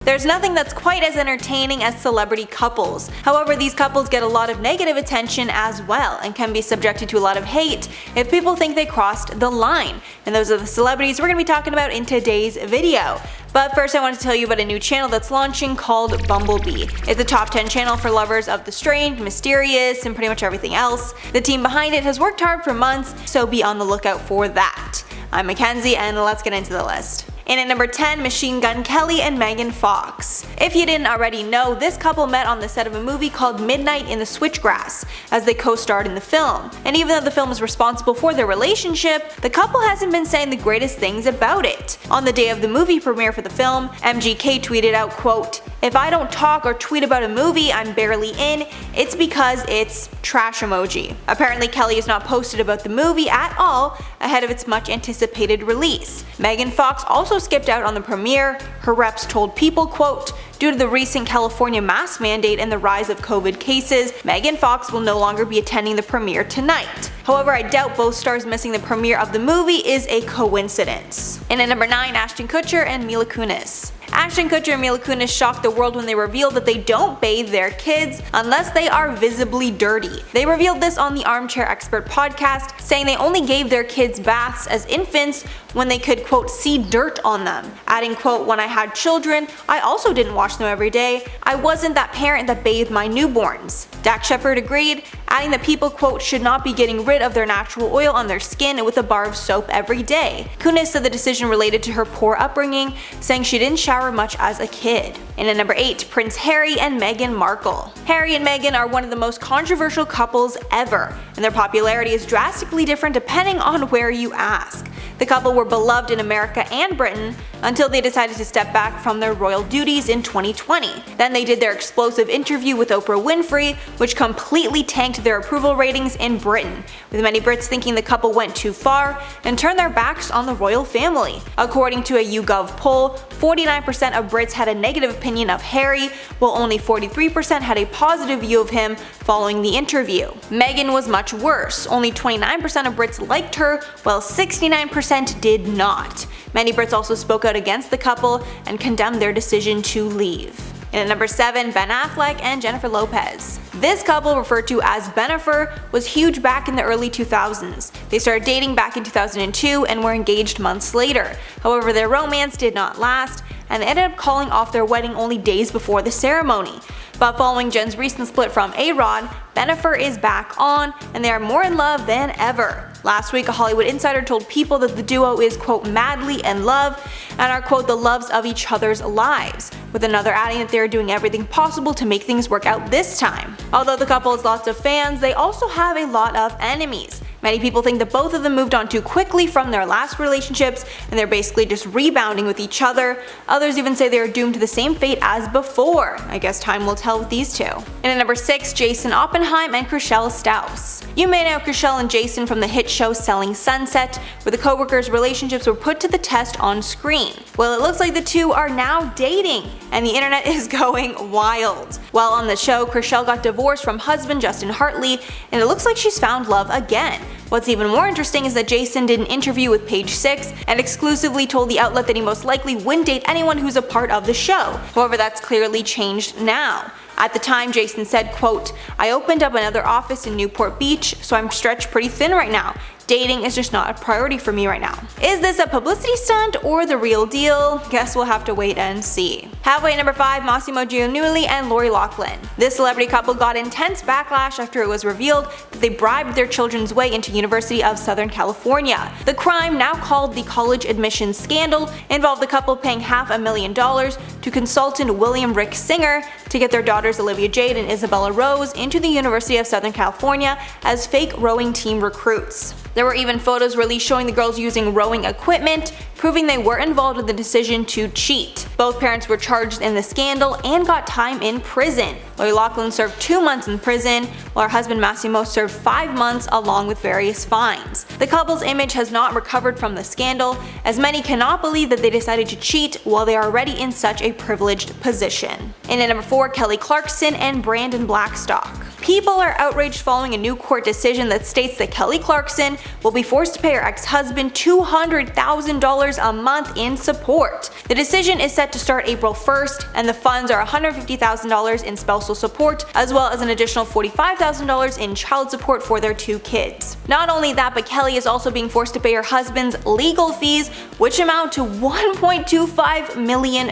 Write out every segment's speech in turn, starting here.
There's nothing that's quite as entertaining as celebrity couples. However, these couples get a lot of negative attention as well and can be subjected to a lot of hate if people think they crossed the line. And those are the celebrities we're going to be talking about in today's video. But first I want to tell you about a new channel that's launching called Bumblebee. It's a top 10 channel for lovers of the strange, mysterious, and pretty much everything else. The team behind it has worked hard for months, so be on the lookout for that. I'm Mackenzie, and let's get into the list. In at number 10, Machine Gun Kelly and Megan Fox. If you didn't already know, this couple met on the set of a movie called Midnight in the Switchgrass, as they co-starred in the film. And even though the film is responsible for their relationship, the couple hasn't been saying the greatest things about it. On the day of the movie premiere for the film, MGK tweeted out, quote, "If I don't talk or tweet about a movie I'm barely in, it's because it's trash emoji." Apparently Kelly has not posted about the movie at all ahead of its much anticipated release. Megan Fox also skipped out on the premiere. Her reps told People, quote, "Due to the recent California mask mandate and the rise of COVID cases, Megan Fox will no longer be attending the premiere tonight." However, I doubt both stars missing the premiere of the movie is a coincidence. And at number 9, Ashton Kutcher and Mila Kunis. Ashton Kutcher and Mila Kunis shocked the world when they revealed that they don't bathe their kids unless they are visibly dirty. They revealed this on the Armchair Expert podcast, saying they only gave their kids baths as infants when they could, quote, "see dirt on them," adding, quote, "When I had children, I also didn't wash them every day. I wasn't that parent that bathed my newborns." Dak Shepard agreed, adding that people, quote, "should not be getting rid of their natural oil on their skin with a bar of soap every day." Kunis said the decision related to her poor upbringing, saying she didn't shower much as a kid. And at number 8, Prince Harry and Meghan Markle. Harry and Meghan are one of the most controversial couples ever, and their popularity is drastically different depending on where you ask. The couple were beloved in America and Britain until they decided to step back from their royal duties in 2020. Then they did their explosive interview with Oprah Winfrey, which completely tanked their approval ratings in Britain, with many Brits thinking the couple went too far and turned their backs on the royal family. According to a YouGov poll, 49% of Brits had a negative opinion of Harry, while only 43% had a positive view of him following the interview. Meghan was much worse. Only 29% of Brits liked her, while 69% did not. Many Brits also spoke out against the couple and condemned their decision to leave. And at number 7, Ben Affleck and Jennifer Lopez. This couple, referred to as Benifer, was huge back in the early 2000s. They started dating back in 2002 and were engaged months later. However, their romance did not last, and they ended up calling off their wedding only days before the ceremony. But following Jen's recent split from A-Rod, Benifer is back on, and they are more in love than ever. Last week, a Hollywood insider told People that the duo is, quote, "madly in love," and are, quote, "the loves of each other's lives," with another adding that they are doing everything possible to make things work out this time. Although the couple has lots of fans, they also have a lot of enemies. Many people think that both of them moved on too quickly from their last relationships and they're basically just rebounding with each other. Others even say they are doomed to the same fate as before. I guess time will tell with these two. And at number 6, Jason Oppenheim and Chrishell Stause. You may know Chrishell and Jason from the hit show Selling Sunset, where the co-workers' relationships were put to the test on screen. Well, it looks like the two are now dating, and the internet is going wild. While on the show, Chrishell got divorced from husband Justin Hartley, and it looks like she's found love again. What's even more interesting is that Jason did an interview with Page 6 and exclusively told the outlet that he most likely wouldn't date anyone who's a part of the show. However, that's clearly changed now. At the time, Jason said, quote, "I opened up another office in Newport Beach, so I'm stretched pretty thin right now. Dating is just not a priority for me right now." Is this a publicity stunt or the real deal? Guess we'll have to wait and see. Halfway at number 5, Mossimo Giannulli and Loughlin. This celebrity couple got intense backlash after it was revealed that they bribed their children's way into University of Southern California. The crime, now called the college admissions scandal, involved the couple paying $500,000 to consultant William Rick Singer to get their daughters Olivia Jade and Isabella Rose into the University of Southern California as fake rowing team recruits. There were even photos released showing the girls using rowing equipment, proving they were involved in the decision to cheat. Both parents were charged in the scandal and got time in prison. Loughlin served 2 months in prison, while her husband Mossimo served 5 months along with various fines. The couple's image has not recovered from the scandal, as many cannot believe that they decided to cheat while they are already in such a privileged position. And at number 4, Kelly Clarkson and Brandon Blackstock. People are outraged following a new court decision that states that Kelly Clarkson will be forced to pay her ex-husband $200,000 a month in support. The decision is set to start April 1st, and the funds are $150,000 in spousal support, as well as an additional $45,000 in child support for their 2 kids. Not only that, but Kelly is also being forced to pay her husband's legal fees, which amount to $1.25 million.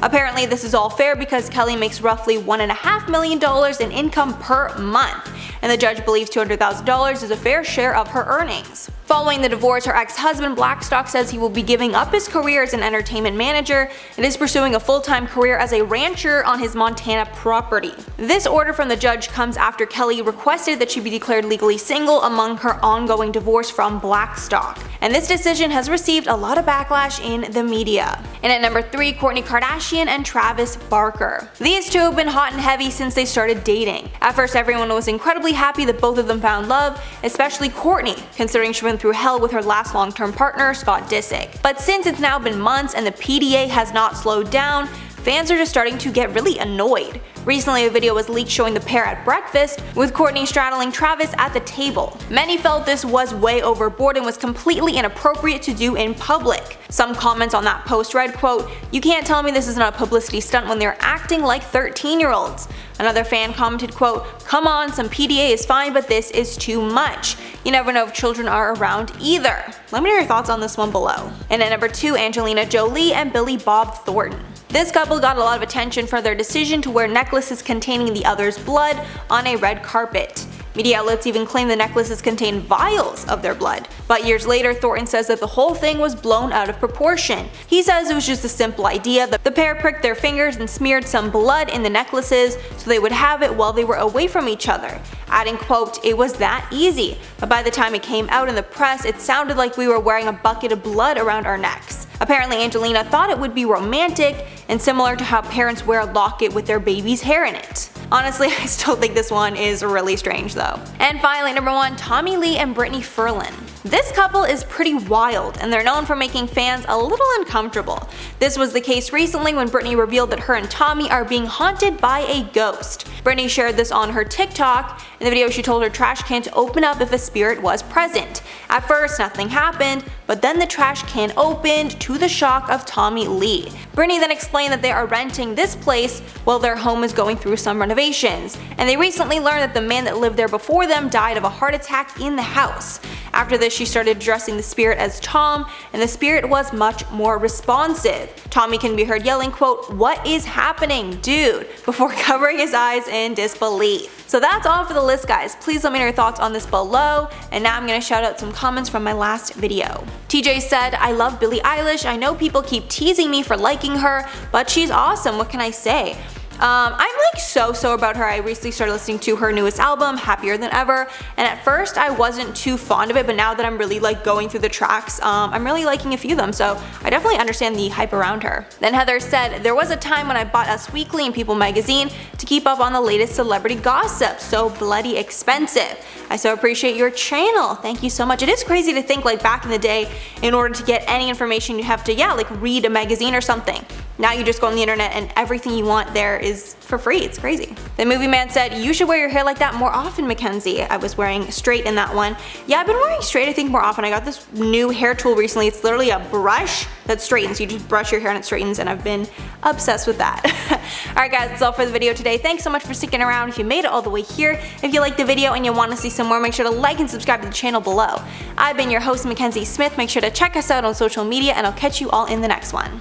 Apparently this is all fair because Kelly makes roughly $1.5 million in income per month, and the judge believes $200,000 is a fair share of her earnings. Following the divorce, her ex-husband Blackstock says he will be giving up his career as an entertainment manager and is pursuing a full-time career as a rancher on his Montana property. This order from the judge comes after Kelly requested that she be declared legally single among her ongoing divorce from Blackstock, and this decision has received a lot of backlash in the media. And at number 3, Kourtney Kardashian and Travis Barker. These two have been hot and heavy since they started dating. At first, everyone was incredibly happy that both of them found love, especially Kourtney, considering she went through hell with her last long-term partner, Scott Disick. But since it's now been months and the PDA has not slowed down, fans are just starting to get really annoyed. Recently, a video was leaked showing the pair at breakfast, with Kourtney straddling Travis at the table. Many felt this was way overboard and was completely inappropriate to do in public. Some comments on that post read, quote, "You can't tell me this is not a publicity stunt when they're acting like 13-year-olds. Another fan commented, quote, "Come on, some PDA is fine, but this is too much. You never know if children are around either." Let me know your thoughts on this one below. And at number 2, Angelina Jolie and Billy Bob Thornton. This couple got a lot of attention for their decision to wear necklaces containing the other's blood on a red carpet. Media outlets even claim the necklaces contain vials of their blood. But years later, Thornton says that the whole thing was blown out of proportion. He says it was just a simple idea that the pair pricked their fingers and smeared some blood in the necklaces so they would have it while they were away from each other, adding, quote, "It was that easy, but by the time it came out in the press, it sounded like we were wearing a bucket of blood around our necks." Apparently Angelina thought it would be romantic and similar to how parents wear a locket with their baby's hair in it. Honestly, I still think this one is really strange though. And finally, number 1, Tommy Lee and Brittany Furlan. This couple is pretty wild, and they're known for making fans a little uncomfortable. This was the case recently when Brittany revealed that her and Tommy are being haunted by a ghost. Brittany shared this on her TikTok. In the video, she told her trash can to open up if a spirit was present. At first, nothing happened, but then the trash can opened to the shock of Tommy Lee. Brittany then explained that they are renting this place while their home is going through some renovations, and they recently learned that the man that lived there before them died of a heart attack in the house. After this, she started addressing the spirit as Tom, and the spirit was much more responsive. Tommy can be heard yelling, quote, "What is happening, dude?" before covering his eyes in disbelief. So that's all for the list, guys. Please let me know your thoughts on this below, and now I'm gonna shout out some comments from my last video. TJ said, "I love Billie Eilish. I know people keep teasing me for liking her, but she's awesome. What can I say? I'm like so about her. I recently started listening to her newest album, Happier Than Ever, and at first I wasn't too fond of it, but now that I'm really like going through the tracks, I'm really liking a few of them, so I definitely understand the hype around her." Then Heather said, "There was a time when I bought Us Weekly and People magazine to keep up on the latest celebrity gossip, so bloody expensive. I so appreciate your channel. Thank you so much." It is crazy to think like back in the day, in order to get any information you have to, like read a magazine or something. Now you just go on the internet and everything you want there is for free. It's crazy. The Movie Man said, "You should wear your hair like that more often, Mackenzie." I was wearing straight in that one. Yeah, I've been wearing straight I think more often. I got this new hair tool recently. It's literally a brush that straightens. You just brush your hair and it straightens, and I've been obsessed with that. Alright guys, that's all for the video today. Thanks so much for sticking around if you made it all the way here. If you liked the video and you want to see some more, make sure to like and subscribe to the channel below. I've been your host, Mackenzie Smith. Make sure to check us out on social media, and I'll catch you all in the next one.